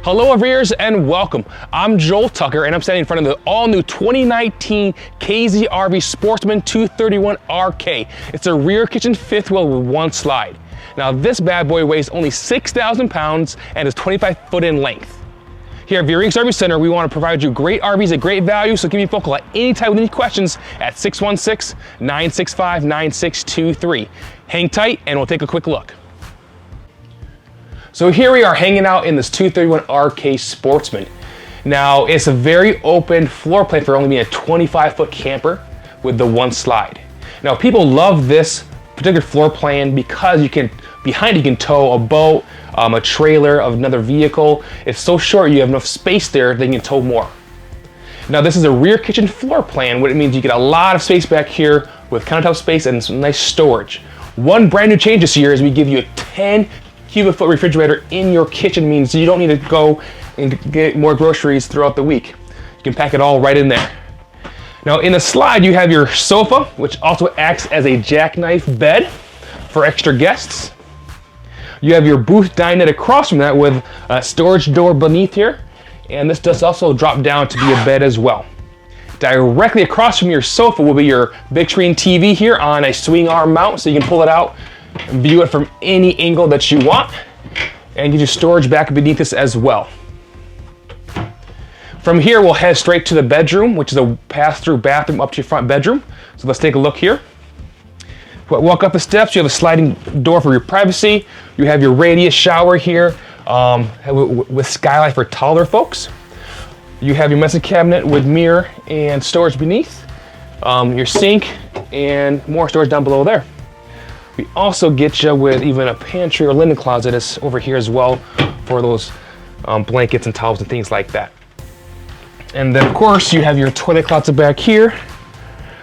Hello viewers and welcome. I'm Joel Tucker and I'm standing in front of the all-new 2019 KZRV Sportsmen 231RK. It's a rear kitchen fifth wheel with one slide. Now this bad boy weighs only 6,000 pounds and is 25 foot in length. Here at Veurink Service Center, we want to provide you great RVs at great value, so give me a phone call at any time with any questions at 616-965-9623. Hang tight and we'll take a quick look. So here we are hanging out in this 231RK Sportsman. Now it's a very open floor plan for only being a 25-foot camper with the one slide. Now people love this particular floor plan because you can, behind you can tow a boat, a trailer of another vehicle. It's so short you have enough space there that you can tow more. Now this is a rear kitchen floor plan, what it means you get a lot of space back here with countertop space and some nice storage. One brand new change this year is we give you a 10 cubic foot refrigerator in your kitchen, means you don't need to go and get more groceries throughout the week. You can pack it all right in there. Now in the slide you have your sofa, which also acts as a jackknife bed for extra guests. You have your booth dinette across from that with a storage door beneath here, and this does also drop down to be a bed as well. Directly across from your sofa will be your big screen TV here on a swing arm mount, so you can pull it out and view it from any angle that you want, and get your storage back beneath this as well. From here we'll head straight to the bedroom, which is a pass-through bathroom up to your front bedroom. So let's take a look here. Walk up the steps, you have a sliding door for your privacy. You have your radius shower here with skylight for taller folks. You have your medicine cabinet with mirror and storage beneath. Your sink and more storage down below there. We also get you with even a pantry or linen closet is over here as well for those blankets and towels and things like that. And then of course you have your toilet closet back here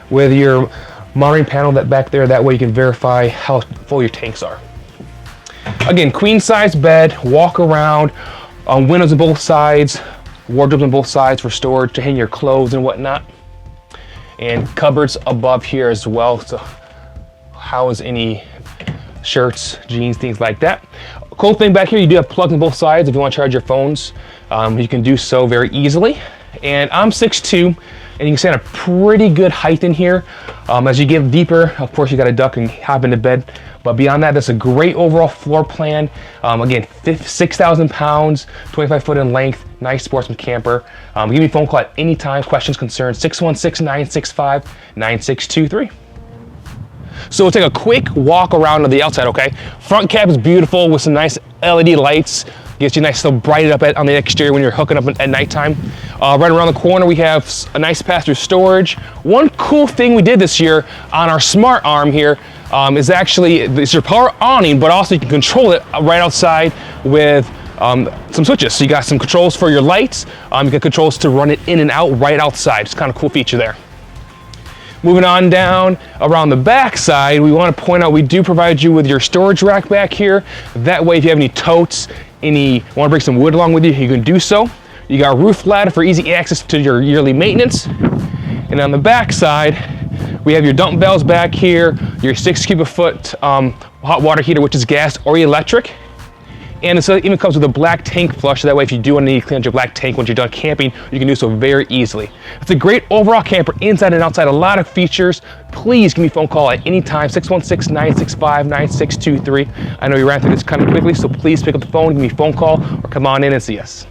with your monitoring panel that back there. That way you can verify how full your tanks are. Again, queen size bed, walk around, windows on both sides, wardrobes on both sides for storage to hang your clothes and whatnot. And cupboards above here as well, so house any shirts, jeans, things like that. Cool thing back here, you do have plugs on both sides if you want to charge your phones. You can do so very easily. And I'm 6'2", and you can stand a pretty good height in here. As you get deeper, of course you got to duck and hop into bed. But beyond that, that's a great overall floor plan. Again, 6,000 pounds, 25 foot in length, nice sportsman camper. Give me a phone call at any time, questions, concerns, 616-965-9623. So we'll take a quick walk around on the outside, okay? Front cab is beautiful with some nice LED lights. Gets you nice, so brighted up on the exterior when you're hooking up at nighttime. Right around the corner, we have a nice pass-through storage. One cool thing we did this year on our smart arm here is actually, it's your power awning, but also you can control it right outside with some switches. So you got some controls for your lights. You got controls to run it in and out right outside. It's kind of a cool feature there. Moving on down around the back side, we want to point out we do provide you with your storage rack back here. That way if you have any totes, want to bring some wood along with you, you can do so. You got a roof ladder for easy access to your yearly maintenance. And on the back side, we have your dump bells back here, your 6 cubic foot hot water heater, which is gas or electric. And it even comes with a black tank flush, so that way if you do want to clean out your black tank once you're done camping, you can do so very easily. It's a great overall camper, inside and outside, a lot of features. Please give me a phone call at any time, 616-965-9623. I know you ran through this kind of quickly, so please pick up the phone, give me a phone call, or come on in and see us.